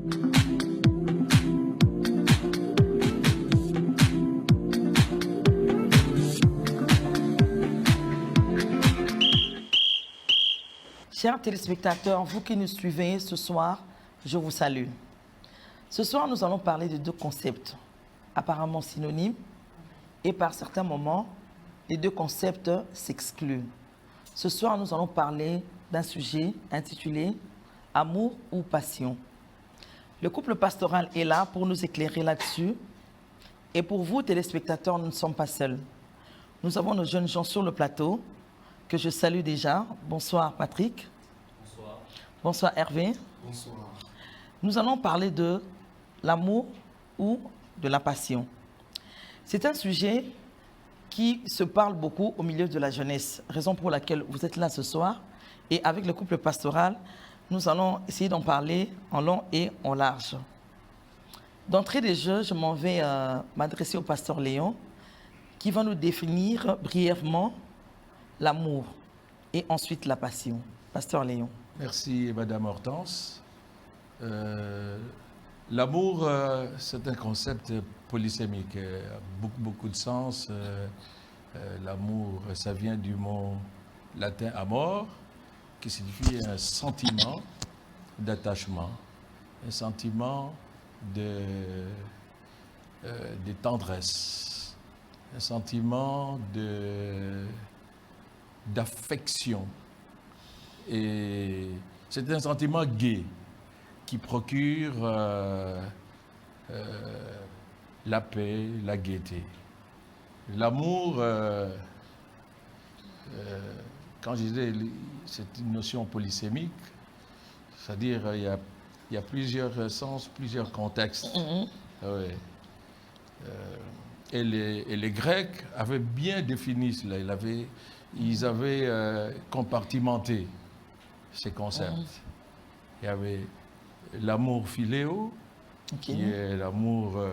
Chers téléspectateurs, vous qui nous suivez ce soir, je vous salue. Ce soir, nous allons parler de deux concepts apparemment synonymes et par certains moments, les deux concepts s'excluent. Ce soir, nous allons parler d'un sujet intitulé « Amour ou passion ». Le couple pastoral est là pour nous éclairer là-dessus. Et pour vous, téléspectateurs, nous ne sommes pas seuls. Nous avons nos jeunes gens sur le plateau que je salue déjà. Bonsoir Patrick. Bonsoir. Bonsoir Hervé. Bonsoir. Nous allons parler de l'amour ou de la passion. C'est un sujet qui se parle beaucoup au milieu de la jeunesse, raison pour laquelle vous êtes là ce soir. Et avec le couple pastoral, nous allons essayer d'en parler en long et en large. D'entrée des jeux, je m'en vais m'adresser au pasteur Léon, qui va nous définir brièvement l'amour et ensuite la passion. Pasteur Léon. Merci Madame Hortense. L'amour, c'est un concept polysémique, beaucoup de sens. L'amour, ça vient du mot latin amor, qui signifie un sentiment d'attachement, un sentiment de tendresse, un sentiment d'affection. Et c'est un sentiment gai qui procure la paix, la gaieté. L'amour, quand je disais, c'est une notion polysémique, c'est-à-dire il y a plusieurs sens, plusieurs contextes. Ouais. Et les Grecs avaient bien défini cela. Ils avaient compartimenté ces concepts. Il y avait l'amour philéo, qui est l'amour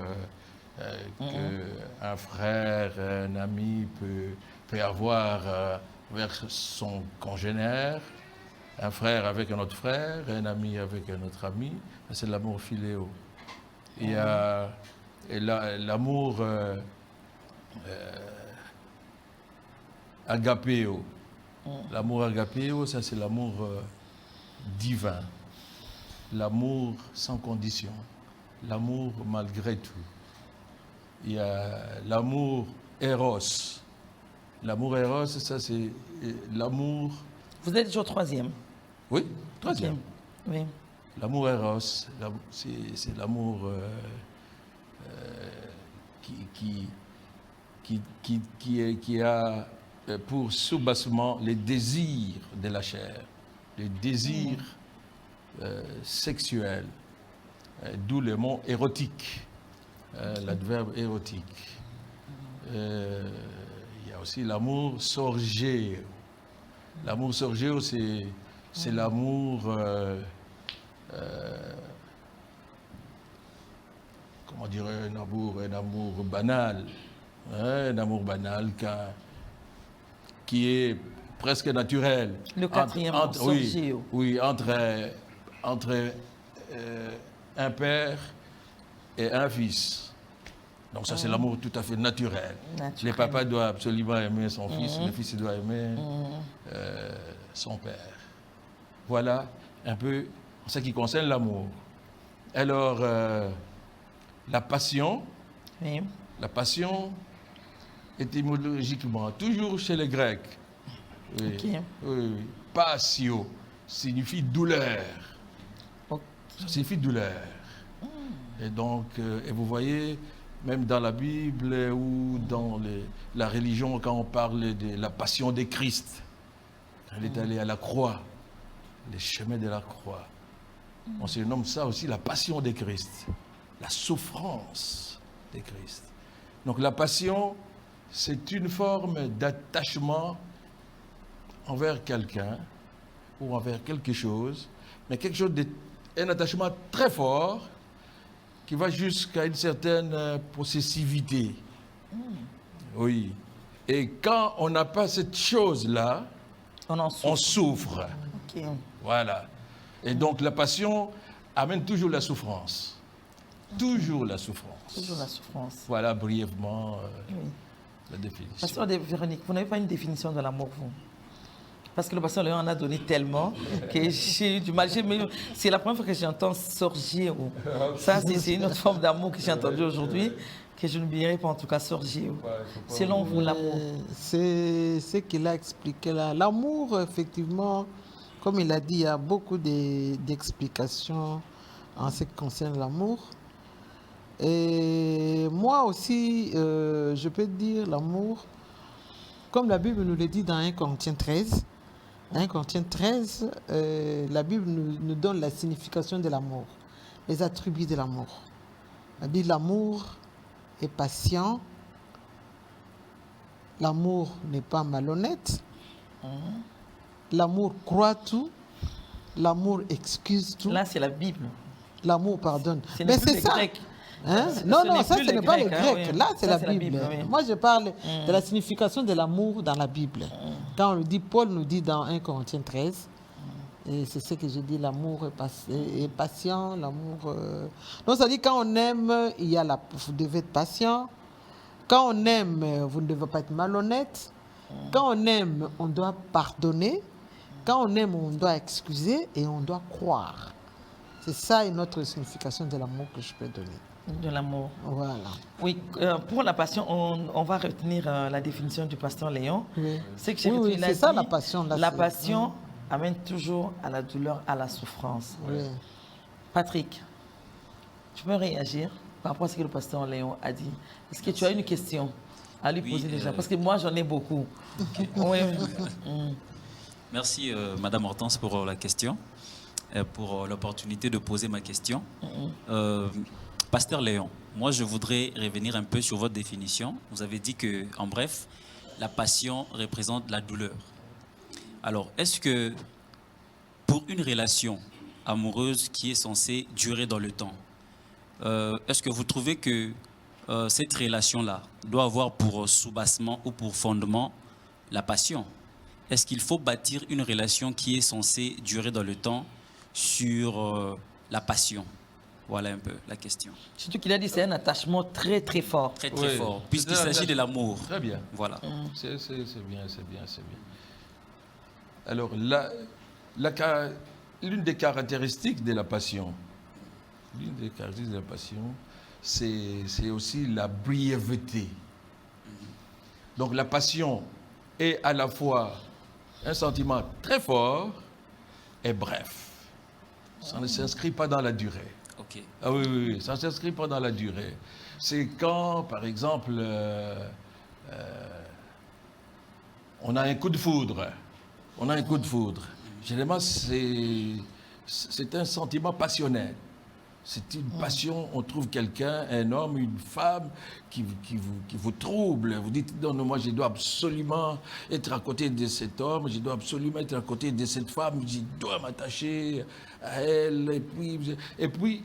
qu'un frère, un ami peut avoir vers son congénère, un frère avec un autre frère, un ami avec un autre ami. C'est l'amour philéo. Il y a l'amour agapéo. L'amour agapéo, ça c'est l'amour divin. L'amour sans condition. L'amour malgré tout. Il y a l'amour éros. L'amour éros, ça c'est l'amour... Vous êtes déjà au troisième. Oui, troisième. Okay. Oui. L'amour éros, c'est l'amour qui a pour sous-bassement les désirs de la chair, les désirs sexuels, d'où le mot érotique, l'adverbe érotique. Il y a aussi l'amour sorgéo. L'amour sorgéo, c'est l'amour, comment dirais un amour banal, hein, un amour banal qui est presque naturel. Le quatrième sorgéo. Oui, entre un père et un fils. Donc ça, c'est l'amour tout à fait naturel. Le papa doit absolument aimer son fils, le fils doit aimer son père. Voilà un peu ce qui concerne l'amour. Alors, la passion, oui. La passion, étymologiquement, toujours chez les Grecs, oui, passio signifie douleur. Ça signifie douleur. Et donc, et vous voyez, même dans la Bible ou dans la religion, quand on parle de la passion de Christ, quand il est allé à la croix, les chemins de la croix, on se nomme ça aussi la passion de Christ, la souffrance de Christ. Donc la passion, c'est une forme d'attachement envers quelqu'un ou envers quelque chose, mais quelque chose un attachement très fort qui va jusqu'à une certaine possessivité. Oui. Et quand on n'a pas cette chose-là, on souffre. Okay. Voilà. Et donc la passion amène toujours la souffrance. Toujours la souffrance. Toujours la souffrance. Voilà brièvement Oui. la définition. Pasteur Véronique, vous n'avez pas une définition de l'amour, vous? Parce que le pasteur Léon en a donné tellement que j'ai eu du mal. C'est la première fois que j'entends sorgir. Ça, c'est une autre forme d'amour que j'ai entendue aujourd'hui, que je n'oublierai pas en tout cas, sorgir. Selon vous, l'amour? C'est ce qu'il a expliqué là. L'amour, effectivement, comme il a dit, il y a beaucoup d'explications en ce qui concerne l'amour. Et moi aussi, je peux dire l'amour, comme la Bible nous le dit dans 1 Corinthiens 13. 1 Corinthiens 13, la Bible nous donne la signification de l'amour, les attributs de l'amour. Elle dit l'amour est patient, l'amour n'est pas malhonnête, l'amour croit tout, l'amour excuse tout. Là, c'est la Bible. L'amour pardonne. Mais c'est ça. Hein? Non, ça, ce n'est pas le grec. Oui. Là, c'est la Bible. Bible. Oui. Moi, je parle de la signification de l'amour dans la Bible. Quand on le dit, Paul nous dit dans 1 Corinthiens 13, et c'est ce que je dis, l'amour est patient, l'amour... Donc, ça dit, quand on aime, vous devez être patient. Quand on aime, vous ne devez pas être malhonnête. Quand on aime, on doit pardonner. Quand on aime, on doit excuser et on doit croire. C'est ça une autre signification de l'amour que je peux donner. De l'amour. Voilà. Oui, pour la passion, on va retenir la définition du pasteur Léon. Oui. C'est que j'ai Oui, retenu, c'est ça la passion. Là, la passion amène toujours à la douleur, à la souffrance. Oui. Patrick, tu peux réagir par rapport à ce que le pasteur Léon a dit. Est-ce que tu as une question à lui poser déjà? Parce que moi, j'en ai beaucoup. Oui. Merci, Madame Hortense, pour la question, pour l'opportunité de poser ma question. Pasteur Léon, moi, je voudrais revenir un peu sur votre définition. Vous avez dit que, en bref, la passion représente la douleur. Alors, est-ce que pour une relation amoureuse qui est censée durer dans le temps, est-ce que vous trouvez que cette relation-là doit avoir pour soubassement ou pour fondement la passion? Est-ce qu'il faut bâtir une relation qui est censée durer dans le temps sur la passion? Voilà un peu la question. Surtout qu'il a dit que c'est un attachement très très fort. Très très fort, puisqu'il s'agit de l'amour. Très bien. Voilà. C'est bien. Alors, l'une des caractéristiques de la passion, c'est aussi la brièveté. Donc, la passion est à la fois un sentiment très fort et bref. Ça ne s'inscrit pas dans la durée. Ok. Ah oui, ça ne s'inscrit pas dans la durée. C'est quand, par exemple, on a un coup de foudre. Généralement, c'est un sentiment passionnel. C'est une passion, on trouve quelqu'un, un homme, une femme qui vous trouble. Vous dites, non, moi je dois absolument être à côté de cet homme, je dois absolument être à côté de cette femme, je dois m'attacher à elle. Et puis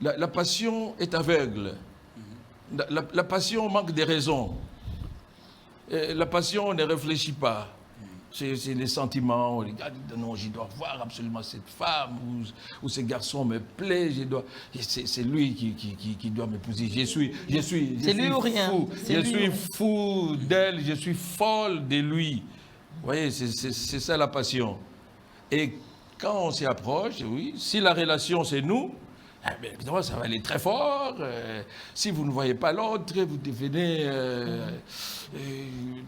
la passion est aveugle. La passion manque de raison. Et la passion ne réfléchit pas. C'est les sentiments, on regarde, non, je dois voir absolument cette femme, ou ce garçon me plaît, c'est lui qui doit m'épouser. Je suis fou d'elle, je suis folle de lui. Vous voyez, c'est ça la passion. Et quand on s'y approche, oui, si la relation c'est nous, évidemment, ça va aller très fort. Si vous ne voyez pas l'autre, vous devenez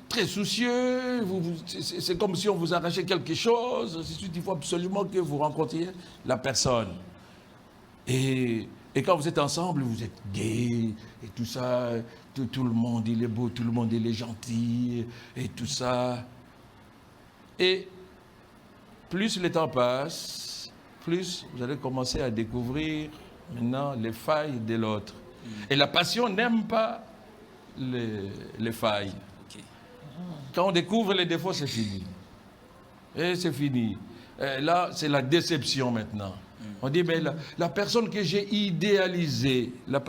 très soucieux. C'est comme si on vous arrachait quelque chose. Il faut absolument que vous rencontriez la personne. Et quand vous êtes ensemble, vous êtes gai et tout ça. Tout le monde, il est beau, tout le monde, il est gentil et tout ça. Et plus le temps passe, plus vous allez commencer à découvrir maintenant les failles de l'autre. Et la passion n'aime pas les failles. Okay. Quand on découvre les défauts, c'est fini. Et c'est fini. Et là, c'est la déception maintenant. On dit, mais la personne que j'ai idéalisée, avec la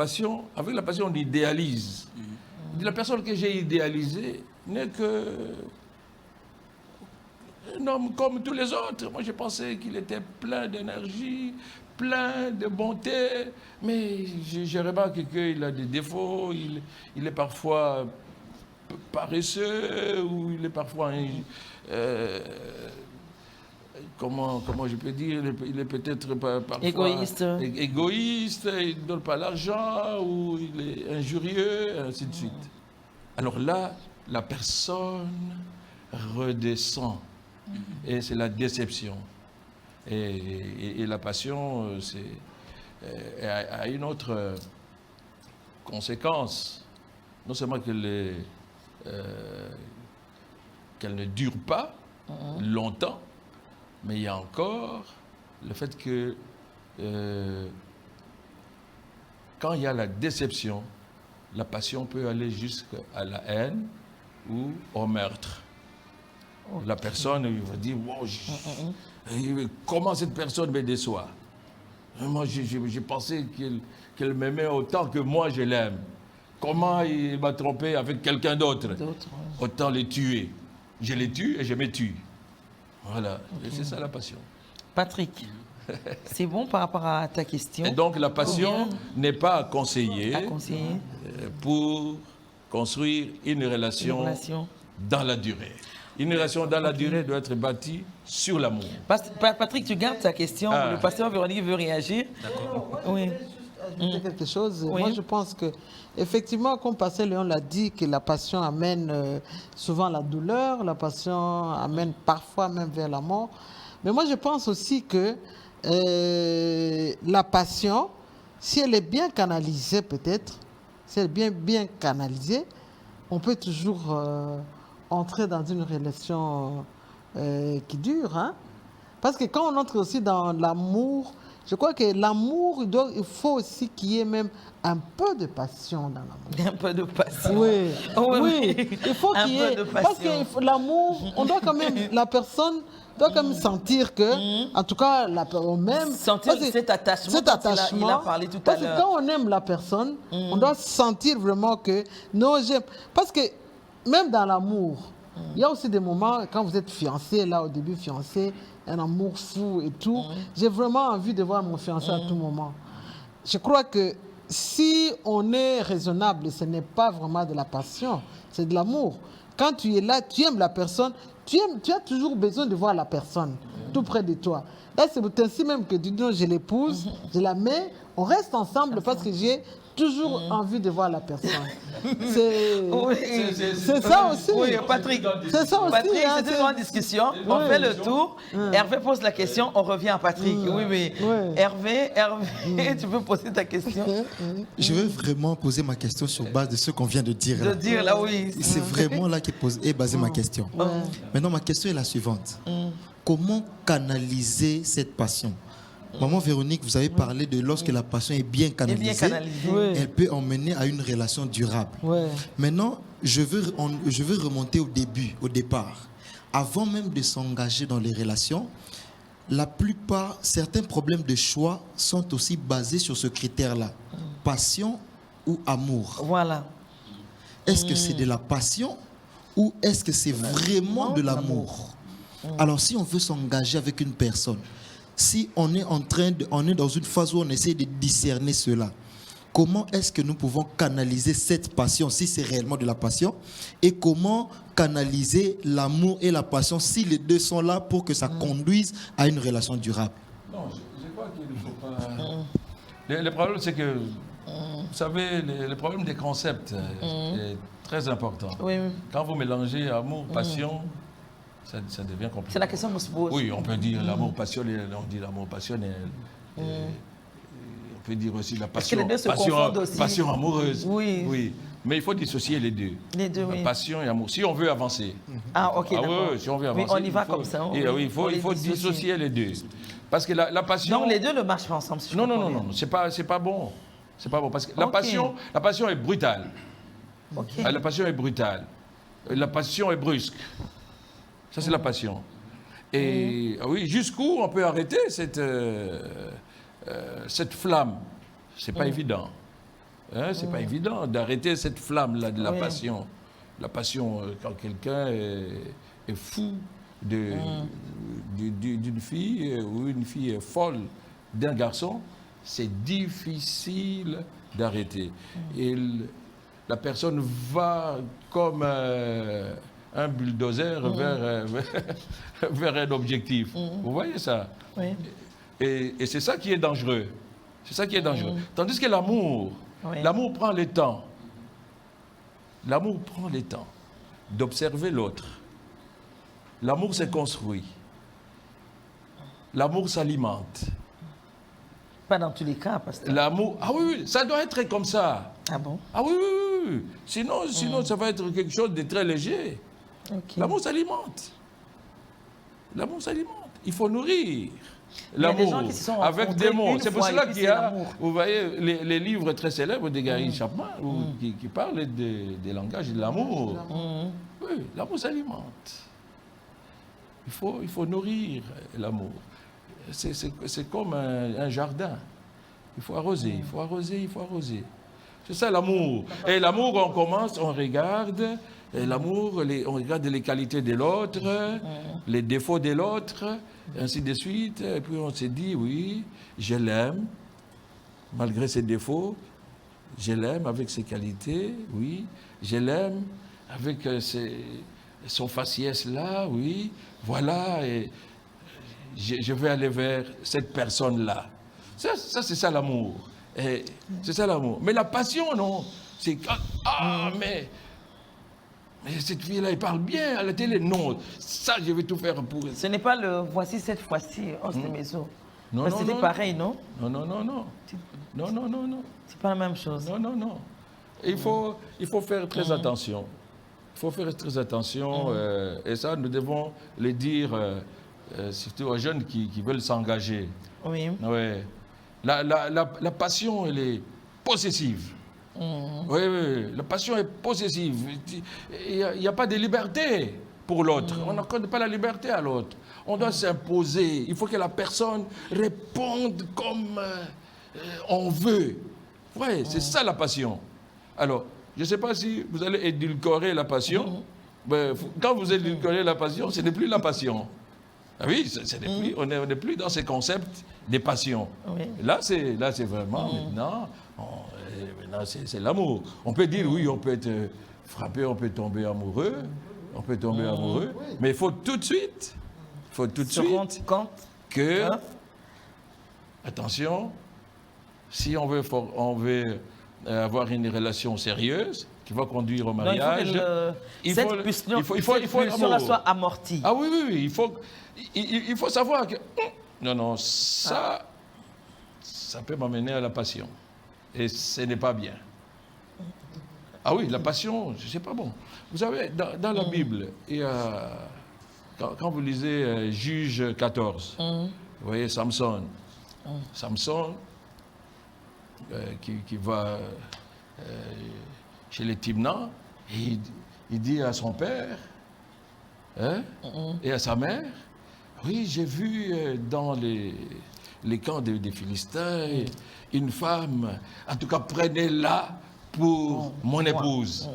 passion, on idéalise. On dit, la personne que j'ai idéalisée n'est que un homme comme tous les autres. Moi, je pensais qu'il était plein d'énergie, plein de bonté, mais je remarque qu'il a des défauts, il est parfois paresseux, ou il est parfois... comment je peux dire, il est peut-être parfois égoïste, il ne donne pas l'argent, ou il est injurieux, et ainsi de suite. Alors là, la personne redescend, et c'est la déception. Et la passion a une autre conséquence, non seulement qu'elle ne dure pas longtemps, mais il y a encore le fait que quand il y a la déception, la passion peut aller jusqu'à la haine ou au meurtre. La personne va dire, wow, comment cette personne me déçoit? Moi, j'ai pensé qu'elle m'aimait autant que moi je l'aime. Comment il m'a trompé avec quelqu'un d'autre? Autant les tuer. Je les tue et je me tue. Voilà, et c'est ça la passion. Patrick, c'est bon par rapport à ta question. Et donc la passion n'est pas à conseiller, pour construire une relation dans la durée. Une relation dans la durée doit être bâtie sur l'amour. Patrick, tu gardes ta question. Le pasteur Véronique veut réagir. D'accord. Oui. Ajouter quelque chose. Oui. Moi, je pense que, effectivement, comme pasteur Léon l'a dit, que la passion amène souvent la douleur, la passion amène parfois même vers la mort. Mais moi, je pense aussi que la passion, si elle est bien canalisée, peut-être, si elle est bien canalisée, on peut toujours entrer dans une relation qui dure. Hein? Parce que quand on entre aussi dans l'amour, je crois que l'amour, il faut aussi qu'il y ait même un peu de passion dans l'amour. Un peu de passion. Oui, oui. Il faut Un qu'il y peu ait... de passion. Parce que l'amour, on doit quand même... La personne doit quand même sentir que, en tout cas, même... Sentir cet attachement. Cet attachement. Il a parlé tout à parce l'heure. que quand on aime la personne, on doit sentir vraiment que... Non, j'aime... Parce que même dans l'amour, il y a aussi des moments, quand vous êtes fiancé, là, au début fiancé, un amour fou et tout, j'ai vraiment envie de voir mon fiancé à tout moment. Je crois que si on est raisonnable, ce n'est pas vraiment de la passion, c'est de l'amour. Quand tu es là, tu aimes la personne, tu as toujours besoin de voir la personne tout près de toi. Là, c'est ainsi même que tu dis, non, je l'épouse, je la mets, on reste ensemble parce que j'ai toujours envie de voir la personne. C'est ça aussi. Oui, Patrick. C'est ça aussi. Patrick, hein, c'est une grande discussion. On fait le tour. Hervé pose la question, on revient à Patrick. Oui, mais Hervé, tu peux poser ta question. Je veux vraiment poser ma question sur base de ce qu'on vient de dire. De dire là, oui. C'est vraiment là qu'est basée ma question. Maintenant, ma question est la suivante. Comment canaliser cette passion? Maman Véronique, vous avez parlé de lorsque la passion est bien canalisée, elle peut emmener à une relation durable. Maintenant, je veux remonter au départ. Avant même de s'engager dans les relations, certains problèmes de choix sont aussi basés sur ce critère-là. Passion ou amour. Voilà. Est-ce que c'est de la passion ou est-ce que c'est vraiment de l'amour? Alors, si on veut s'engager avec une personne, si on est dans une phase où on essaie de discerner cela, comment est-ce que nous pouvons canaliser cette passion, si c'est réellement de la passion, et comment canaliser l'amour et la passion si les deux sont là pour que ça conduise à une relation durable? Non, je crois qu'il ne faut pas... Le problème, c'est que, vous savez, le problème des concepts est très important. Oui. Quand vous mélangez amour, passion... Ça devient compliqué. C'est la question qu'on se pose. Oui, on peut dire l'amour passionnel, on dit l'amour passionnel. On peut dire aussi la passion, les deux se confondent aussi. Passion amoureuse. Oui. Mais il faut dissocier les deux. Les deux, oui. Passion et amour. Si on veut avancer. Ah, ok, d'accord. Oui, si on veut avancer. Oui, on y va comme ça. Il faut dissocier les deux. Parce que la passion... Donc les deux ne marchent pas ensemble. Si non. C'est pas bon. C'est pas bon. Parce que la passion est brutale. La passion est brutale. La passion est brusque. Ça, c'est la passion. Et oui, jusqu'où on peut arrêter cette flamme? C'est pas évident. Hein, c'est pas évident d'arrêter cette flamme-là de la passion. La passion, quand quelqu'un est fou d'une fille ou une fille est folle d'un garçon, c'est difficile d'arrêter. Et la personne va comme un bulldozer vers un objectif. Vous voyez ça? Oui. Et c'est ça qui est dangereux. C'est ça qui est dangereux. Tandis que l'amour, Oui. l'amour prend le temps. L'amour prend le temps d'observer l'autre. L'amour se construit. L'amour s'alimente. Pas dans tous les cas, pasteur. L'amour, ah oui, ça doit être comme ça. Ah bon? Ah oui, oui, oui, oui. Sinon ça va être quelque chose de très léger. Ok. L'amour s'alimente. L'amour s'alimente. Il faut nourrir Il y a des gens l'amour qui se sont avec rencontrés des mots. une C'est pour fois cela et puis qu'il y c'est a, l'amour. vous voyez, les livres très célèbres de Gary Chapman qui parlent des langages de l'amour. Oui, l'amour s'alimente. Il faut nourrir l'amour. C'est comme un jardin. Il faut arroser, il faut arroser, il faut arroser. C'est ça l'amour. Et l'amour, on commence, on regarde. Et l'amour, on regarde les qualités de l'autre, les défauts de l'autre, ainsi de suite. Et puis on se dit, oui, je l'aime, malgré ses défauts. Je l'aime avec ses qualités, oui. Je l'aime avec son faciès-là, oui. Voilà, et je vais aller vers cette personne-là. Ça c'est ça l'amour. C'est ça l'amour. Mais la passion, non. C'est mais cette fille-là, elle parle bien à la télé. Non, ça, je vais tout faire pour elle. Ce n'est pas le voici cette fois-ci, os de maison. Non, Parce non, que c'était non. pareil, non? Non, non, non, non. Non, non, non, non. C'est pas la même chose. Non, non, non. Il faut faire très attention. Il faut faire très attention. Et ça, nous devons le dire, surtout aux jeunes qui veulent s'engager. Oui. Ouais. La passion, elle est possessive. Oui, oui, la passion est possessive. Il n'y a pas de liberté pour l'autre. On n'accorde pas la liberté à l'autre. On doit s'imposer. Il faut que la personne réponde comme on veut. Oui, c'est ça la passion. Alors, je ne sais pas si vous allez édulcorer la passion. Mais quand vous édulcorez la passion, ce n'est plus la passion. Ah oui, plus, on n'est plus dans ces concepts des passions. Oui. Là, c'est vraiment maintenant, c'est l'amour. On peut dire oui, on peut être frappé, on peut tomber amoureux, mais il faut tout de suite, Se rendre compte que, hein? attention, si on veut avoir une relation sérieuse qui va conduire au mariage, cette pulsion-là soit amortie. Ah oui, oui, oui, il faut savoir que non, ça peut m'amener à la passion. Et ce n'est pas bien. Ah oui, la passion, c'est pas bon. Vous savez, dans la Bible, il y a, quand vous lisez Juge 14, vous voyez Samson. Samson, qui va chez les Timnans, et il dit à son père et à sa mère, oui, j'ai vu dans les camps des Philistins une femme, en tout cas prenez-la pour mon épouse.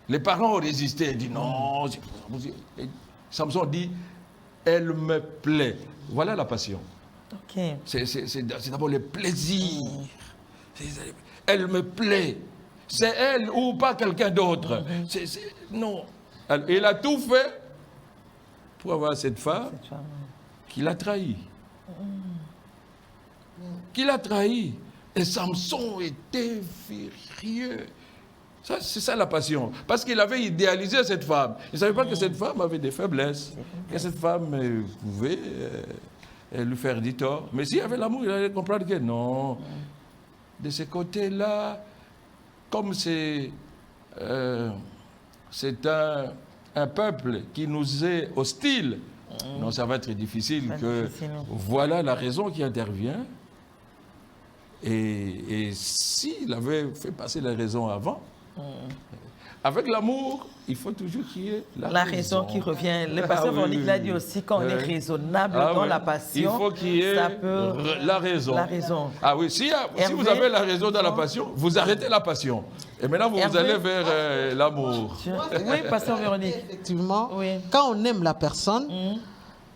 Les parents ont résisté, ils dit non. Et Samson dit, elle me plaît. Voilà la passion. Okay. C'est d'abord le plaisir. Elle me plaît. C'est elle ou pas quelqu'un d'autre. Non. Alors, il a tout fait pour avoir cette femme qui l'a trahi. Qui l'a trahi. Et Samson était furieux. C'est ça la passion. Parce qu'il avait idéalisé cette femme. Il ne savait pas que cette femme avait des faiblesses. Que cette femme pouvait lui faire du tort. Mais s'il y avait l'amour, il allait comprendre que non. De ce côté-là, comme c'est un peuple qui nous est hostile, non, ça va être difficile que... Voilà la raison qui intervient. Et s'il avait fait passer la raison avant, avec l'amour, il faut toujours qu'il y ait la raison qui revient. Le pasteur Véronique l'a dit aussi, quand on est raisonnable dans la passion, il faut qu'il y ait la raison. Ah oui, si vous avez la raison dans la passion, vous arrêtez la passion. Et maintenant, vous allez vers l'amour. Oui, pasteur Véronique. Effectivement, quand on aime la personne,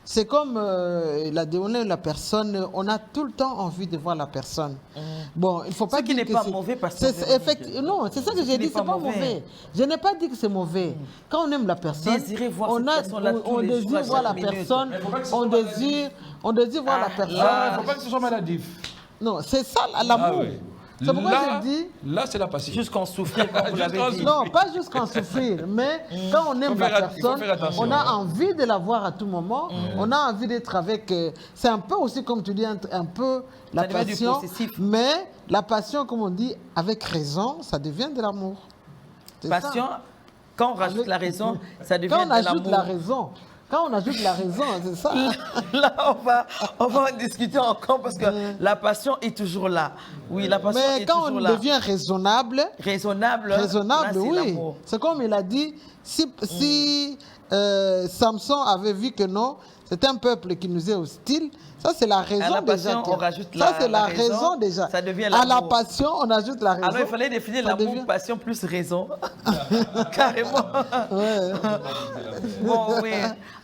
c'est comme la déonée, la personne, on a tout le temps envie de voir la personne. Bon, il faut pas Ce qui dire n'est que pas c'est mauvais parce que... Non, c'est ça que j'ai dit, c'est pas mauvais. Je n'ai pas dit que c'est mauvais. Quand on aime la personne, Désirer voir on, cette personne-là tous on les jours, désire à voir la chaque minute. personne, on désire voir la personne. Il ne faut pas que ce soit maladif. Non, c'est ça l'amour. oui. C'est pourquoi Là, je dis... là, c'est la passion. Jusqu'en souffrir, comme vous l'avez dit. Non, pas jusqu'en souffrir, mais quand on aime la personne, on a envie de la voir à tout moment, on a envie d'être avec... c'est un peu aussi, comme tu dis, un peu la Ça devient du passion, possessif. mais la passion, comme on dit, avec raison, ça devient de l'amour. C'est Passion, ça. quand on rajoute la raison, ça devient Quand on de ajoute la l'amour. raison, quand on ajoute la raison, c'est ça. Là, on va en discuter encore parce que la passion est toujours là. Oui, la passion Mais est quand toujours on là. devient raisonnable, Raisonnable, là, c'est oui. l'amour. C'est comme il a dit, si Samson avait vu que non, c'est un peuple qui nous est hostile, ça c'est la raison la passion, déjà. on rajoute ça c'est la la raison, raison déjà. ça devient à la l'amour. passion, on ajoute la raison. Alors il fallait définir ça l'amour, devient- passion plus raison. Carrément. Ouais. Bon, oui.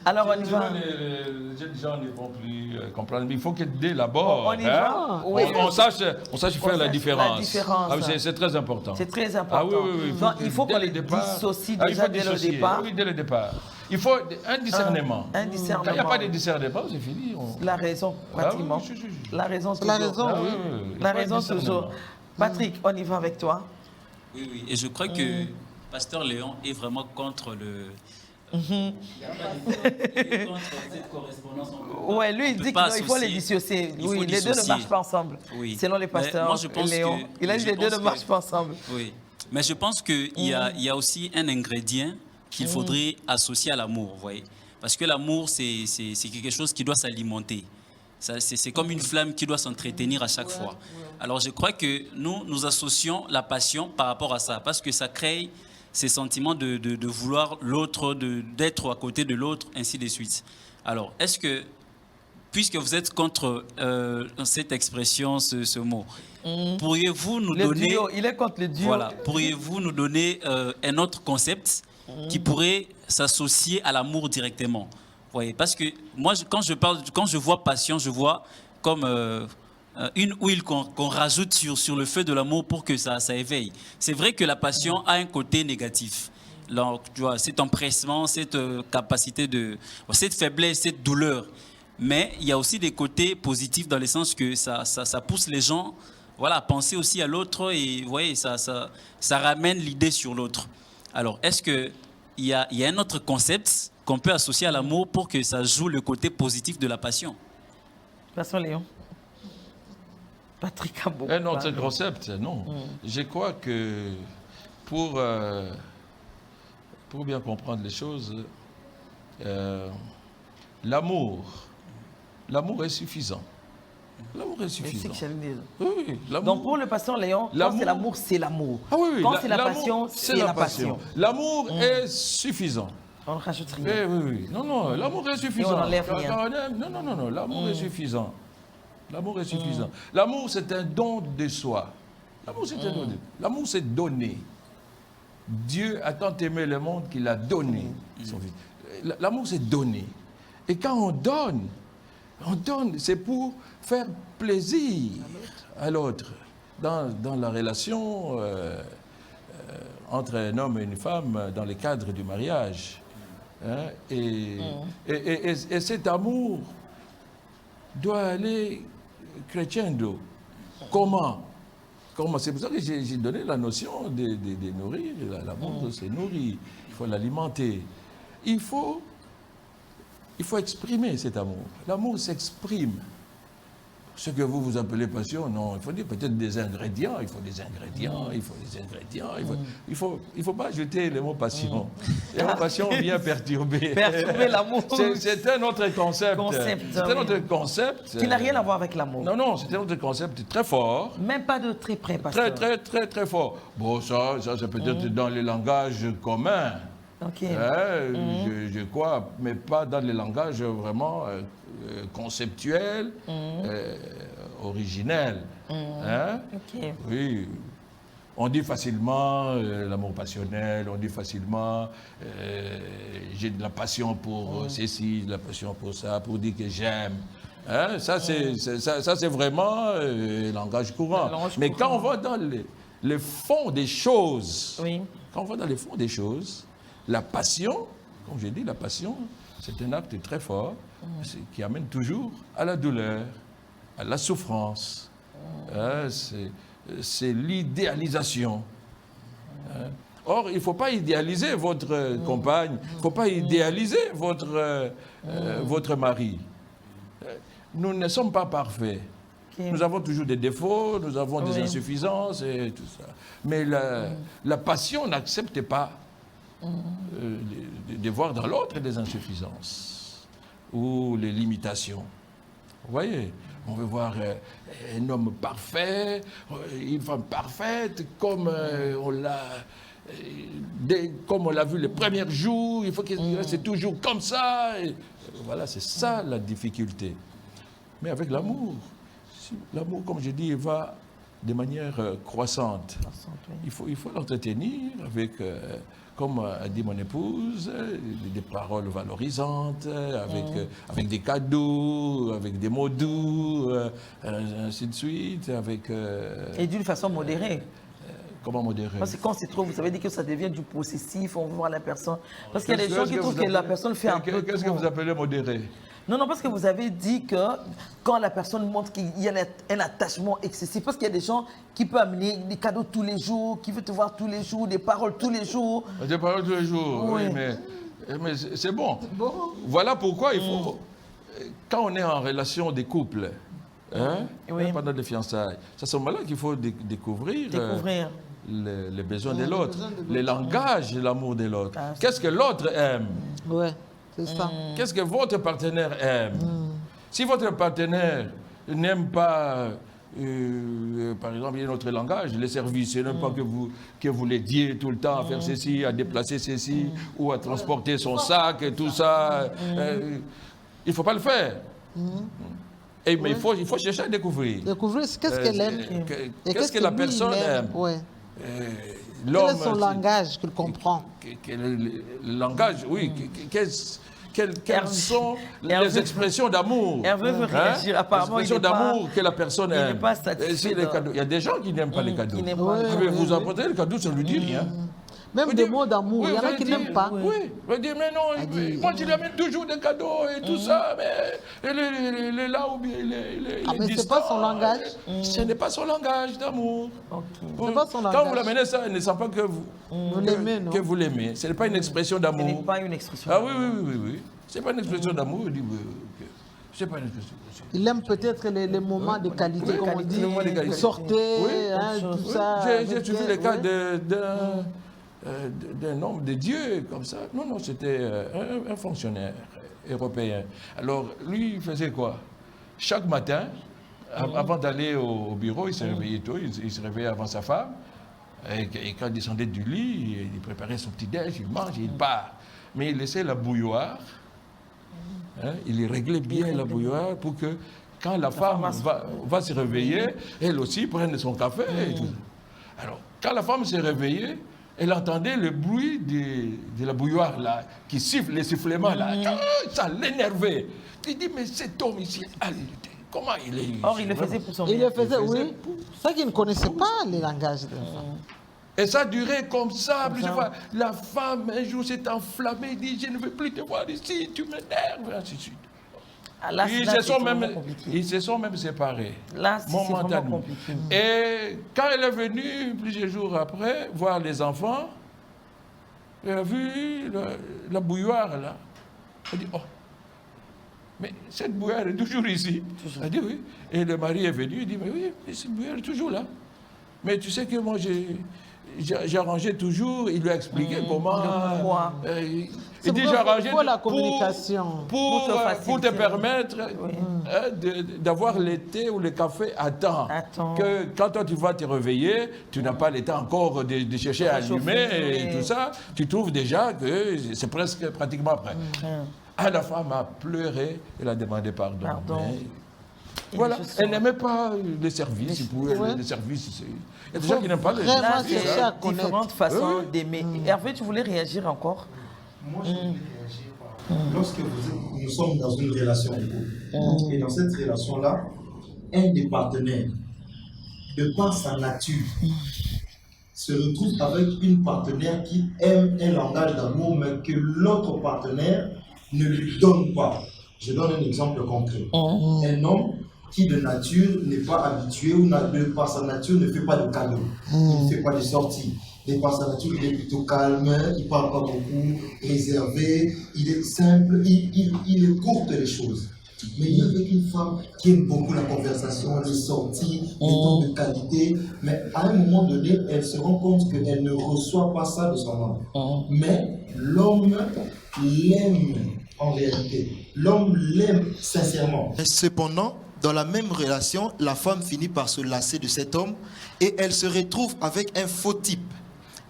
Alors on y va. Les gens ne vont plus comprendre. Mais il faut que dès l'abord, On y va. Oui. on sache faire la sache différence. la différence. Ah oui, c'est très important. C'est très important. Ah oui. Donc, il faut dès qu'on le les départ- dissocie il déjà faut dès le dissocier. départ. Oui, dès le départ. Il faut un discernement. Un discernement. Quand il n'y a pas de discernement, c'est fini. La raison, pratiquement. Ah oui, si. La raison toujours. La raison, Ah oui. il La faut un raison discernement. toujours. Patrick, on y va avec toi. Oui. Et je crois que Pasteur Léon est vraiment contre le... Il y a pas de contre cette correspondance. Ouais, lui, il On peut dit pas qu'il faut les associer. dissocier. Il faut Oui, les deux ne dissocier. marchent pas ensemble. Oui. Selon les Mais pasteurs moi, je pense Léon. que- Il a dit je les deux ne pense marchent que- pas ensemble. Oui. Mais je pense qu'il y a aussi un ingrédient qu'il faudrait associer à l'amour, vous voyez. Parce que l'amour, c'est quelque chose qui doit s'alimenter. C'est comme une flamme qui doit s'entretenir à chaque fois. Alors je crois que nous associons la passion par rapport à ça, parce que ça crée ces sentiments de vouloir l'autre, d'être à côté de l'autre, ainsi de suite. Alors, est-ce que, puisque vous êtes contre cette expression, ce mot, pourriez-vous nous Le donner... duo, il est contre le duo. Voilà. Pourriez-vous nous donner un autre concept qui pourrait s'associer à l'amour directement? Vous voyez, parce que moi, quand je vois passion, je vois comme une huile qu'on rajoute sur le feu de l'amour pour que ça éveille. C'est vrai que la passion a un côté négatif. Donc, tu vois, cet empressement, cette capacité cette faiblesse, cette douleur. Mais il y a aussi des côtés positifs dans le sens que ça pousse les gens, voilà, à penser aussi à l'autre et vous voyez, ça ramène l'idée sur l'autre. Alors, est-ce qu'il y a un autre concept qu'on peut associer à l'amour pour que ça joue le côté positif de la passion? Pasteur Léon. Patrick a beaucoup Un autre parlé. concept, non. Je crois que pour bien comprendre les choses, l'amour est suffisant. L'amour est C'est ce suffisant. que j'allais dire. Oui, l'amour. Donc pour le pasteur Léon, quand L'amour- c'est l'amour, c'est l'amour. Ah oui, Quand c'est la l'amour, passion, c'est la passion. L'amour est suffisant. On ne rajoute Oui, rien. oui. Non, l'amour est suffisant. Et on n'enlève rien. Quand on aime- non, l'amour est suffisant. L'amour est suffisant. L'amour, c'est un don de soi. L'amour, c'est un don de... L'amour, c'est donner. Dieu a tant aimé le monde qu'il a donné son Fils. L'amour, c'est donner. Et quand on donne, c'est pour faire plaisir à l'autre. Dans la relation entre un homme et une femme, dans le cadre du mariage. Hein, et cet amour doit aller crescendo. Comment? C'est pour ça que j'ai donné la notion de nourrir. L'amour, c'est nourrir. Il faut l'alimenter. Il faut exprimer cet amour. L'amour s'exprime. Ce que vous appelez passion, non, il faut dire peut-être des ingrédients. Il faut des ingrédients. Il faut pas ajouter le mot passion. Le mot passion vient perturber. Perturber l'amour. C'est un autre concept. C'est un autre concept. Qui n'a rien à voir avec l'amour. Non, c'est un autre concept très fort. Même pas de très près, pasteur. Très fort. Bon, ça c'est peut-être dans les langages communs. Ok. Je crois, mais pas dans les langages vraiment conceptuels, originels. Hein? Ok. Oui. On dit facilement l'amour passionnel, on dit facilement j'ai de la passion pour ceci, de la passion pour ça, pour dire que j'aime. Hein? Ça, c'est vraiment langage courant. Mais quand on va dans le fond des choses, quand on va dans le fond des choses, la passion, comme j'ai dit, la passion, c'est un acte très fort qui amène toujours à la douleur, à la souffrance. Hein? C'est l'idéalisation. Or, il ne faut pas idéaliser votre compagne, il ne faut pas idéaliser votre mari. Nous ne sommes pas parfaits. Nous avons toujours des défauts, nous avons des insuffisances et tout ça. Mais la passion n'accepte pas de voir dans l'autre des insuffisances ou les limitations. Vous voyez? On veut voir un homme parfait, une femme parfaite, comme on l'a vu les premiers jours, il faut que c'est toujours comme ça. Et voilà, c'est ça la difficulté. Mais avec l'amour, l'amour, comme je dis, va de manière croissante. Il faut l'entretenir avec, comme a dit mon épouse, des paroles valorisantes, avec des cadeaux, avec des mots doux, ainsi de suite. Et d'une façon modérée. Comment modérer? Parce que quand c'est trop, vous avez dit que ça devient du possessif, on veut voir la personne. Parce qu'il y a des gens qui trouvent que la personne fait un peu. Qu'est-ce que vous appelez modéré? Non, parce que vous avez dit que quand la personne montre qu'il y a un attachement excessif, parce qu'il y a des gens qui peuvent amener des cadeaux tous les jours, qui veulent te voir tous les jours, des paroles tous les jours. Des paroles tous les jours, oui, mais c'est bon. Voilà pourquoi il faut, quand on est en relation des couples, pendant les fiançailles, c'est à ce moment-là qu'il faut découvrir les besoins de l'autre, les langages de l'amour de l'autre. Qu'est-ce que l'autre aime? Ouais. C'est ça. Qu'est-ce que votre partenaire aime? Si votre partenaire n'aime pas, par exemple, il y a notre langage, les services, il n'aime pas que vous l'aidiez tout le temps à faire ceci, à déplacer ceci, ou à transporter son sac et tout ça, il ne faut pas le faire. Mais il faut chercher à découvrir. Découvrir qu'est-ce qu'elle aime. Qu'est-ce que la personne aime. Quel est son langage qu'il comprend? Le langage, oui. Quelles sont les expressions d'amour? Hervé veut réagir. Apparemment, les expressions d'amour que la personne aime. Il n'est pas satisfait. Il y a des gens qui n'aiment pas les cadeaux. Vous apportez le cadeau, ça ne lui dit rien. Même des mots d'amour, il y en a qui n'aiment pas. Oui, vous dites, mais non, moi je lui amène toujours des cadeaux et tout ça, mais il est là ou bien il est mais ce n'est pas son langage. Ce n'est pas son langage d'amour. C'est pas son langage. Quand vous l'amenez ça, il ne sent pas que vous l'aimez. Ce n'est pas une expression d'amour. Ce n'est pas une expression d'amour. Oui. Ce n'est pas une expression d'amour. Il dit, c'est pas une expression. Il aime peut-être les moments de qualité, comme on dit. Vous sortez, tout ça. J'ai suivi le cas d'un homme de Dieu comme ça. Non, c'était un fonctionnaire européen. Alors, lui, il faisait quoi? Chaque matin, avant d'aller au bureau, il se réveillait tôt, il se réveillait avant sa femme. Et quand il descendait du lit, il préparait son petit-déj, il mange, il part. Mais il laissait la bouilloire, il réglait bien la bouilloire pour que quand la femme va se réveiller, elle aussi prenne son café. Et tout. Alors, quand la femme s'est réveillée, elle entendait le bruit de la bouilloire là, qui siffle, les sifflements là. Ça l'énervait. Il dit, mais cet homme ici, comment il est? Or, il le faisait pour son bien. Il le faisait, oui. C'est ça qu'il ne connaissait pas, les langages des femmes. Et ça durait comme ça, plusieurs fois. La femme, un jour, s'est enflammée, elle dit, je ne veux plus te voir ici, tu m'énerves, ainsi de suite. Là, ils se sont même séparés. Là, momentanément. Et quand elle est venue, plusieurs jours après, voir les enfants, elle a vu la bouilloire là. Elle dit, oh, mais cette bouilloire est toujours ici. Elle dit, oui. Et le mari est venu, il dit, mais oui, cette bouilloire est toujours là. Mais tu sais que moi, j'ai arrangé toujours, il lui a expliqué comment. Il dit, j'ai arrangé la communication pour te permettre d'avoir le thé ou le café à temps. Que quand toi tu vas te réveiller, tu n'as pas le temps encore de chercher à allumer et tout ça. Tu trouves déjà que c'est pratiquement prêt. La femme a pleuré, elle a demandé pardon. Voilà, des choses elle sont- n'aimait pas les services. Les services, il y a des gens qui n'aiment pas les vraiment Là, services. chercher c'est à connaître. différentes façons Oui. d'aimer. Hervé, tu voulais réagir encore? Moi, je voulais réagir lorsque nous sommes dans une relation de couple, et dans cette relation-là, un des partenaires, de par sa nature, se retrouve avec une partenaire qui aime un langage d'amour, mais que l'autre partenaire ne lui donne pas. Je donne un exemple concret. Un homme qui de nature n'est pas habitué ou de par sa nature ne fait pas de cadeaux, il ne fait pas de sorties. De par sa nature, il est plutôt calme, il ne parle pas beaucoup, réservé, il est simple, il écourte les choses. Mais il est avec une femme qui aime beaucoup la conversation, les sorties, les temps de qualité, mais à un moment donné, elle se rend compte qu'elle ne reçoit pas ça de son homme. Mais l'homme l'aime en réalité. L'homme l'aime sincèrement. Mais cependant, dans la même relation, la femme finit par se lasser de cet homme et elle se retrouve avec un faux type,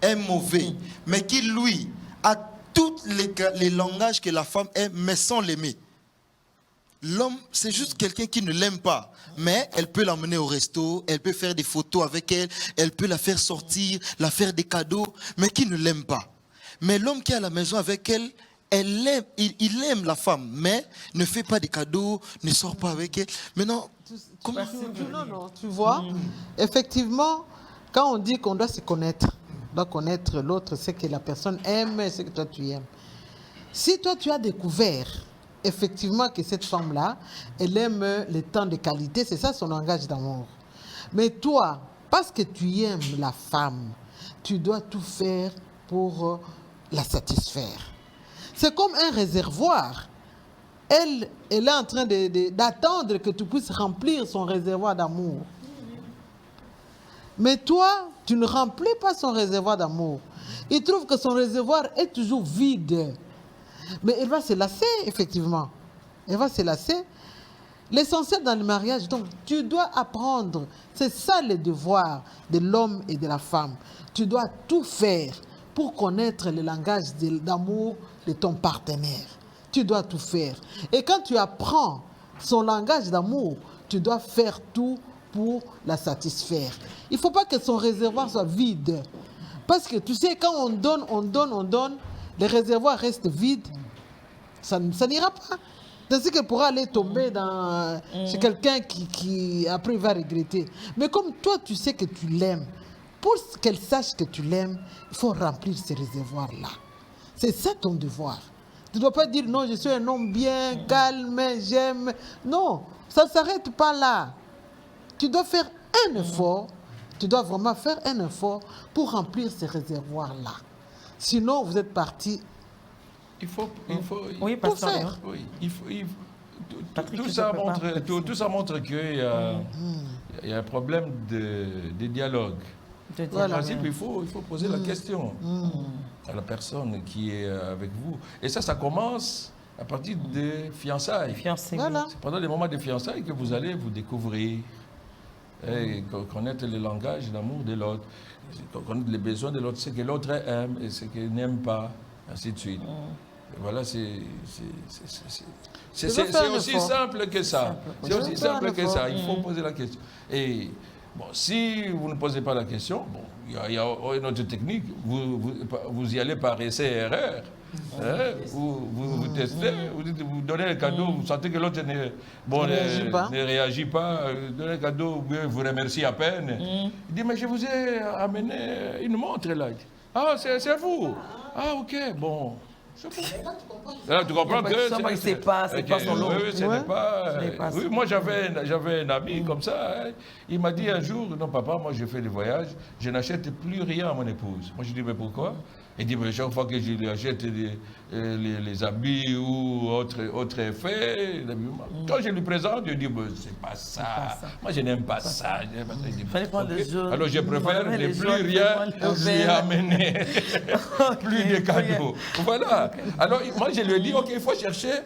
un mauvais, mais qui lui a tous les langages que la femme aime, mais sans l'aimer. L'homme, c'est juste quelqu'un qui ne l'aime pas, mais elle peut l'emmener au resto, elle peut faire des photos avec elle, elle peut la faire sortir, la faire des cadeaux, mais qui ne l'aime pas. Mais l'homme qui est à la maison avec elle, il aime la femme, mais ne fait pas des cadeaux, ne sort pas avec elle. Maintenant, comment... Non, tu vois, effectivement, quand on dit qu'on doit se connaître, on doit connaître l'autre, c'est que la personne aime, c'est que toi tu aimes. Si toi tu as découvert effectivement que cette femme-là, elle aime les temps de qualité, c'est ça son langage d'amour. Mais toi, parce que tu aimes la femme, tu dois tout faire pour la satisfaire. C'est comme un réservoir. Elle est en train d'attendre que tu puisses remplir son réservoir d'amour. Mais toi, tu ne remplis pas son réservoir d'amour. Il trouve que son réservoir est toujours vide. Mais elle va se lasser, effectivement. Elle va se lasser. L'essentiel dans le mariage, donc, tu dois apprendre. C'est ça le devoir de l'homme et de la femme. Tu dois tout faire pour connaître le langage d'amour de ton partenaire. Tu dois tout faire. Et quand tu apprends son langage d'amour, tu dois faire tout pour la satisfaire. Il ne faut pas que son réservoir soit vide. Parce que tu sais, quand on donne, le réservoir reste vide, ça n'ira pas. Ainsi qu'elle pourra aller tomber chez quelqu'un qui après il va regretter. Mais comme toi, tu sais que tu l'aimes, pour qu'elle sache que tu l'aimes, il faut remplir ce réservoir-là. C'est ça ton devoir. Tu ne dois pas dire non, je suis un homme bien, calme, j'aime. Non, ça ne s'arrête pas là. Tu dois faire un effort. Tu dois vraiment faire un effort pour remplir ce réservoir-là. Sinon, vous êtes parti. Oui, pour faire. Tout ça montre qu'il y a un problème de dialogue. En principe, il faut poser la question à la personne qui est avec vous. Et ça commence à partir des fiançailles. Voilà. C'est pendant les moments de fiançailles que vous allez vous découvrir. Et connaître le langage d'amour de l'autre, connaître les besoins de l'autre, ce que l'autre aime et ce qu'il n'aime pas, ainsi de suite. Et voilà, c'est aussi simple que ça. C'est aussi simple que ça. Il faut poser la question. Et bon, si vous ne posez pas la question, bon, il y a une autre technique. Vous y allez par essai et erreur. Vous testez, vous donnez le cadeau, vous sentez que l'autre ne réagit pas, donnez le cadeau, vous remerciez à peine. Il dit, mais je vous ai amené une montre là. Ah, c'est vous. Ah, ok, bon. Là, tu comprends que c'est pas son lot. Oui, moi j'avais un ami comme ça. Il m'a dit un jour, non papa, moi je fais des voyages, je n'achète plus rien à mon épouse. Moi je dis, mais pourquoi? Il dit, mais chaque fois que je lui achète les habits ou autre effet, quand je lui présente, je dis, c'est pas ça. Moi je n'aime pas ça. Alors je préfère ne plus rien lui amener. Plus de cadeaux. Voilà. Alors moi je lui ai dit, ok, il faut chercher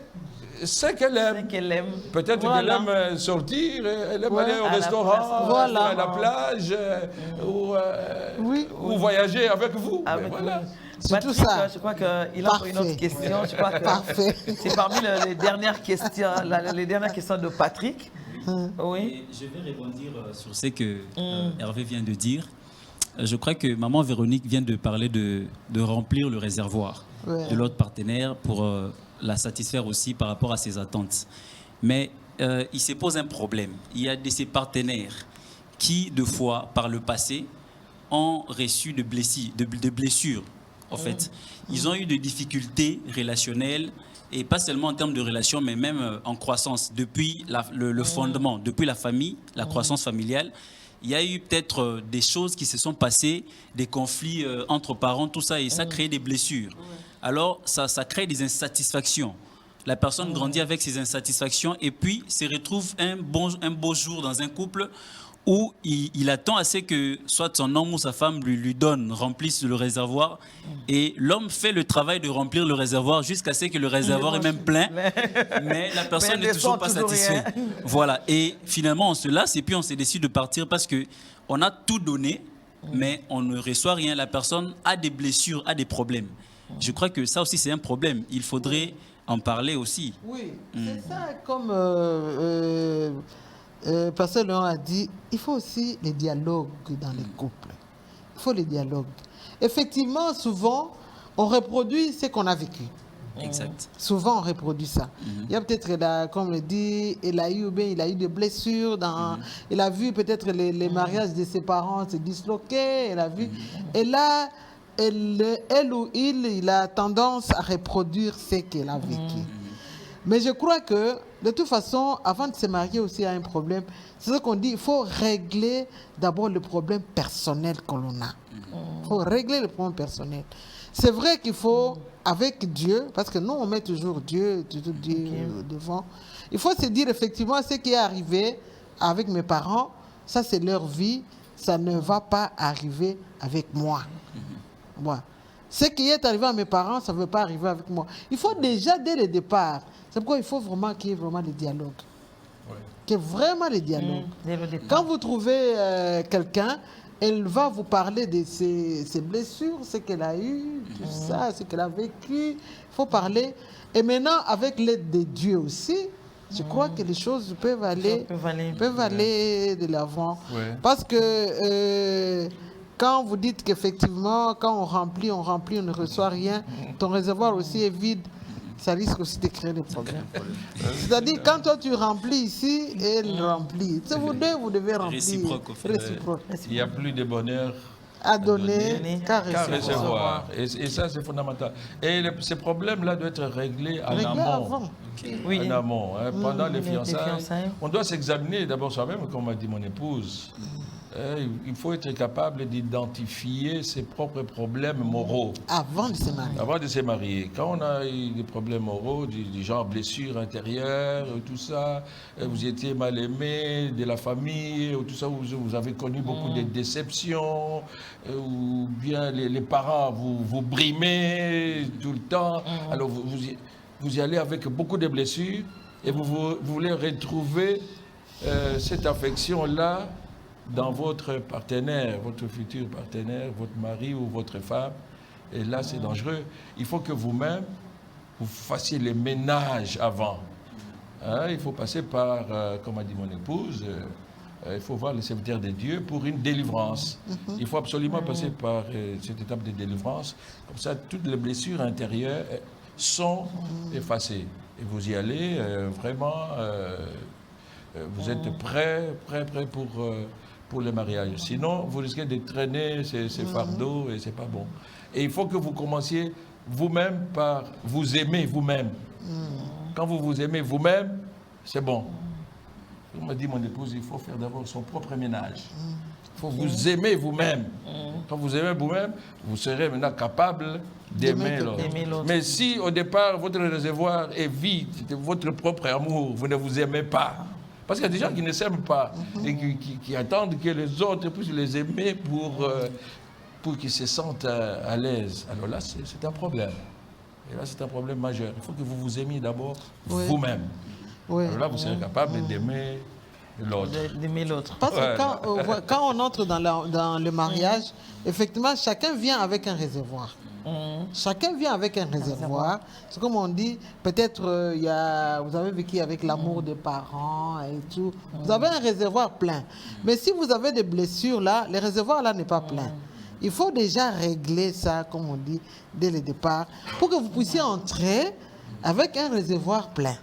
ce qu'elle aime. Peut-être qu'elle aime sortir, elle aime aller au restaurant, à la plage, ou voyager avec vous. Voilà. C'est tout ça. Je crois qu'il a une autre question. Je crois que c'est parmi les dernières questions de Patrick. Oui. Et je vais rebondir sur ce que Hervé vient de dire. Je crois que maman Véronique vient de parler de remplir le réservoir de l'autre partenaire pour la satisfaire aussi par rapport à ses attentes. Mais il se pose un problème. Il y a de ces partenaires qui, de fois, par le passé, ont reçu de blessures, en fait. Ils ont eu des difficultés relationnelles, et pas seulement en termes de relations, mais même en croissance. Depuis le fondement, depuis la famille, la croissance familiale, il y a eu peut-être des choses qui se sont passées, des conflits entre parents, tout ça, et ça crée des blessures. Alors, ça crée des insatisfactions. La personne grandit avec ces insatisfactions et puis se retrouve un beau jour dans un couple où il attend assez que soit son homme ou sa femme lui donne, remplisse le réservoir. Et l'homme fait le travail de remplir le réservoir jusqu'à ce que le réservoir est même plein. Mais la personne n'est toujours pas satisfaite. Voilà. Et finalement, on se lasse et puis on se décide de partir parce qu'on a tout donné, mais on ne reçoit rien. La personne a des blessures, a des problèmes. Je crois que ça aussi, c'est un problème. Il faudrait en parler aussi. Oui, c'est ça, comme Pasteur Léon a dit, il faut aussi les dialogues dans les couples. Il faut les dialogues. Effectivement, souvent, on reproduit ce qu'on a vécu. Exact. Souvent, on reproduit ça. Il y a peut-être, comme on le dit, il a eu des blessures. Il a vu peut-être les mariages de ses parents se disloquer. Il a vu. Et là, elle ou il a tendance à reproduire ce qu'elle a vécu. Mais je crois que, de toute façon, avant de se marier aussi, il y a un problème. C'est ce qu'on dit, il faut régler d'abord le problème personnel que l'on a. Il faut régler le problème personnel. C'est vrai qu'il faut, avec Dieu, parce que nous, on met toujours Dieu devant. Il faut se dire, effectivement, ce qui est arrivé avec mes parents, ça c'est leur vie, ça ne va pas arriver avec moi. Voilà. Ce qui est arrivé à mes parents, ça ne veut pas arriver avec moi. Il faut déjà, dès le départ, c'est pourquoi il faut vraiment qu'il y ait vraiment des dialogues. Qu'il y ait vraiment des dialogues. Quand vous trouvez quelqu'un, elle va vous parler de ses blessures, ce qu'elle a eu, tout ça, ce qu'elle a vécu. Il faut parler. Et maintenant, avec l'aide de Dieu aussi, je crois que les choses peuvent aller de l'avant. Parce que quand vous dites qu'effectivement, quand on remplit, on ne reçoit rien, ton réservoir aussi est vide, ça risque aussi de créer des problèmes. C'est-à-dire, quand toi tu remplis ici, elle remplit. C'est vous deux, vous devez remplir. Réciproque. Il n'y a plus de bonheur à donner qu'à recevoir. Et ça, c'est fondamental. Et ces problèmes-là doivent être réglés en amont. Oui. En amont. Pendant les fiançailles, on doit s'examiner d'abord soi-même, comme m'a dit mon épouse. Il faut être capable d'identifier ses propres problèmes moraux. Avant de se marier. Avant de se marier. Quand on a eu des problèmes moraux, du genre blessures intérieures, tout ça, vous étiez mal aimé de la famille, tout ça, vous avez connu beaucoup de déceptions, ou bien les parents vous brimaient tout le temps. Alors vous y allez avec beaucoup de blessures et vous voulez retrouver cette affection-là dans votre partenaire, votre futur partenaire, votre mari ou votre femme. Et là, c'est dangereux. Il faut que vous-même, vous fassiez les ménages avant. Il faut passer par, comme a dit mon épouse, il faut voir le serviteur de Dieu pour une délivrance. Il faut absolument passer par cette étape de délivrance. Comme ça, toutes les blessures intérieures sont effacées. Et vous y allez vraiment, vous êtes prêt pour le mariage. Sinon, vous risquez de traîner ces fardeaux et c'est pas bon. Et il faut que vous commenciez vous-même par vous aimer vous-même. Quand vous vous aimez vous-même, c'est bon. Comme m'a dit mon épouse, il faut faire d'abord son propre ménage. Il faut vous aimer vous-même. Quand vous aimez vous-même, vous serez maintenant capable d'aimer l'autre. Mais si au départ, votre réservoir est vide, c'est votre propre amour, vous ne vous aimez pas. Parce qu'il y a des gens qui ne s'aiment pas et qui attendent que les autres puissent les aimer pour qu'ils se sentent à l'aise. Alors là, c'est un problème. Et là, c'est un problème majeur. Il faut que vous vous aimiez d'abord vous-même. Alors là, vous serez capable d'aimer l'autre. Parce que quand on entre dans le mariage, effectivement, chacun vient avec un réservoir. Chacun vient avec un réservoir. C'est comme on dit, peut-être vous avez vécu avec l'amour des parents et tout. Vous avez un réservoir plein. Mais si vous avez des blessures là, le réservoir là n'est pas plein. Il faut déjà régler ça, comme on dit, dès le départ, pour que vous puissiez entrer avec un réservoir plein.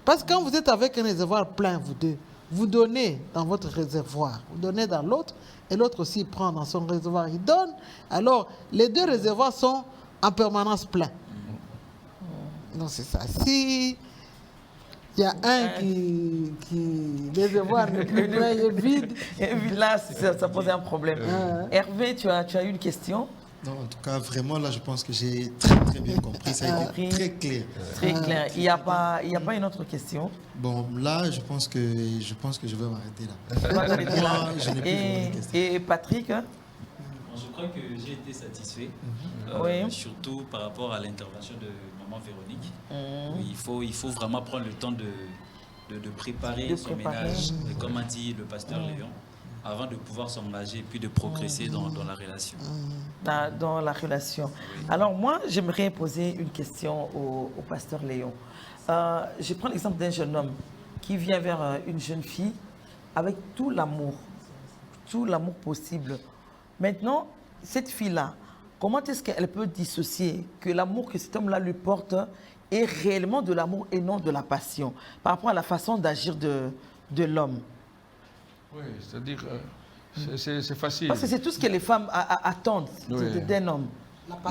Parce que quand vous êtes avec un réservoir plein, vous deux, vous donnez dans votre réservoir, vous donnez dans l'autre, et l'autre aussi prend dans son réservoir, il donne. Alors, les deux réservoirs sont en permanence pleins. Donc, c'est ça. Si il y a un qui le réservoir n'est plus plein, il est vide. Et là, ça posait un problème. Hervé, tu as eu une question? Non, en tout cas, vraiment, là, je pense que j'ai très bien compris. Ça a été très clair. Très clair. Il n'y a pas une autre question? Bon, là, je pense que je vais m'arrêter là. Tu vas t'arrêter là. Moi, je n'ai plus vraiment de questions. Et Patrick, hein? Je crois que j'ai été satisfait, Oui. surtout par rapport à l'intervention de maman Véronique. Oui, il faut vraiment prendre le temps de préparer son ménage, et comme a dit le pasteur Léon, avant de pouvoir s'engager et puis de progresser dans la relation. Dans la relation. Alors moi, j'aimerais poser une question au pasteur Léon. Je prends l'exemple d'un jeune homme qui vient vers une jeune fille avec tout l'amour possible. Maintenant, cette fille-là, comment est-ce qu'elle peut dissocier que l'amour que cet homme-là lui porte est réellement de l'amour et non de la passion, par rapport à la façon d'agir de l'homme? Oui, c'est-à-dire, c'est facile. Parce que c'est tout ce que les femmes attendent d'un homme.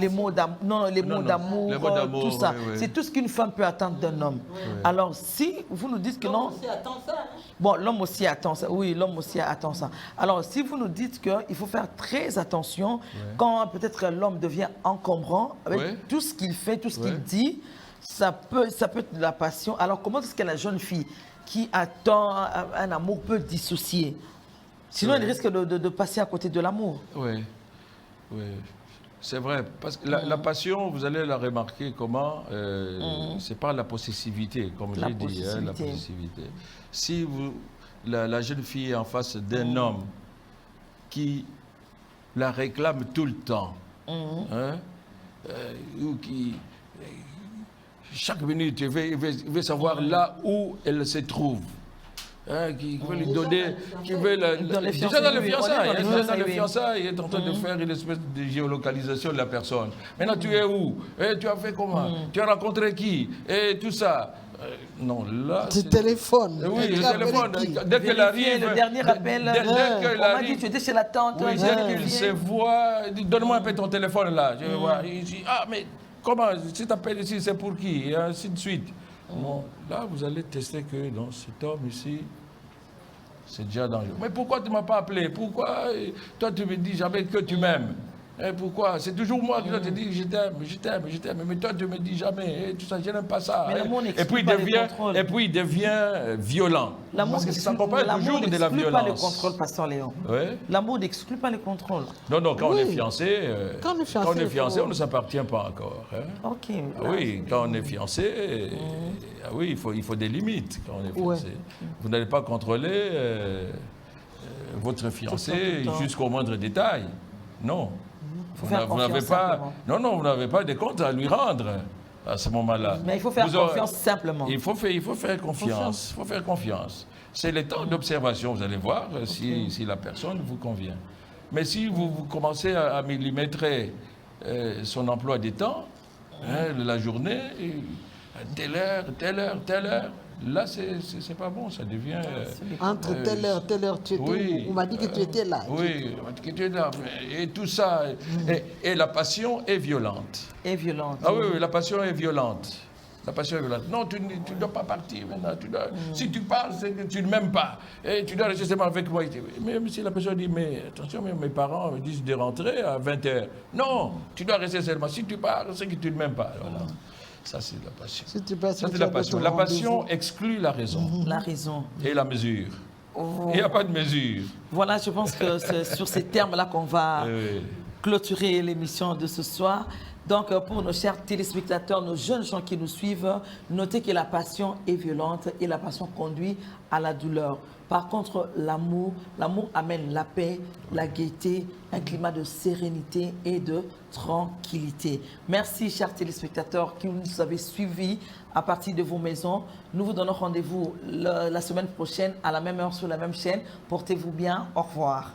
Les mots d'amour, tout ça. Oui. C'est tout ce qu'une femme peut attendre d'un homme. Oui. Alors, si vous nous dites que non... L'homme aussi attend ça. Bon, l'homme aussi attend ça. Oui, l'homme aussi attend ça. Alors, si vous nous dites qu'il faut faire très attention quand peut-être l'homme devient encombrant, avec tout ce qu'il fait, tout ce qu'il dit, ça peut être de la passion. Alors, comment est-ce que la jeune fille qui attend un amour peut dissocier? Sinon, elle risque de passer à côté de l'amour. Oui. C'est vrai, parce que la passion, vous allez la remarquer comment, c'est par la possessivité, comme j'ai dit, la possessivité. Si la jeune fille est en face d'un homme qui la réclame tout le temps, ou qui, chaque minute, il veut savoir là où elle se trouve, qui veut lui donner, qui veut déjà dans le fiançailles, il est en train de faire une espèce de géolocalisation de la personne. Maintenant, tu es où? Tu as fait comment? Tu as rencontré qui? Et tout ça. Non, là. Tu téléphones. Oui, je téléphone. Dès qu'elle arrive. Le dernier appel, on m'a dit tu étais chez la tante. Oui, dès qu'il se voit, donne-moi un peu ton téléphone là. Je vois. Il dit, ah, mais comment? Si tu appelles ici, c'est pour qui? Et ainsi de suite. Bon, là, vous allez tester que non, cet homme ici, c'est déjà dangereux. Mais pourquoi tu ne m'as pas appelé? Pourquoi toi, tu me dis jamais que tu m'aimes? Et pourquoi? C'est toujours moi qui dois te dire je t'aime. Mais toi, tu ne me dis jamais. Et tout ça, je n'aime pas ça. Et puis il devient violent. Parce que ça s'accompagne toujours de la violence. L'amour n'exclut pas le contrôle, pasteur Léon. Ouais. L'amour n'exclut pas le contrôle. Non, quand on est fiancé, on ne s'appartient pas encore. Ok. Oui, quand on est fiancé, il faut des limites quand on est fiancé. Vous n'allez pas contrôler votre fiancé jusqu'au moindre détail. Non. Vous n'avez pas de comptes à lui rendre à ce moment-là. Mais il faut faire confiance simplement. Il faut faire confiance. Il faut faire confiance. C'est le temps d'observation, vous allez voir si la personne vous convient. Mais si vous commencez à millimétrer son emploi du temps, la journée, telle heure, là, c'est pas bon, ça devient... Entre telle heure, tu étais où? On m'a dit que tu étais là. Oui, que tu étais là. Et tout ça. Et la passion est violente. Ah oui, la passion est violente. La passion est violente. Non, tu ne dois pas partir maintenant. Si tu pars, c'est que tu ne m'aimes pas. Et tu dois rester seulement avec moi. Même si la personne dit, mais attention, mes parents me disent de rentrer à 20h. Non, tu dois rester seulement. Si tu pars, c'est que tu ne m'aimes pas. Voilà. Ça, c'est la passion. Ça, c'est la passion. La passion exclut la raison. La raison. Et la mesure. Il n'y a pas de mesure. Voilà, je pense que c'est sur ces termes-là qu'on va clôturer l'émission de ce soir. Donc, pour nos chers téléspectateurs, nos jeunes gens qui nous suivent, notez que la passion est violente et la passion conduit à la douleur. Par contre, l'amour amène la paix, la gaieté, un climat de sérénité et de tranquillité. Merci, chers téléspectateurs, qui nous avez suivis à partir de vos maisons. Nous vous donnons rendez-vous la semaine prochaine à la même heure sur la même chaîne. Portez-vous bien. Au revoir.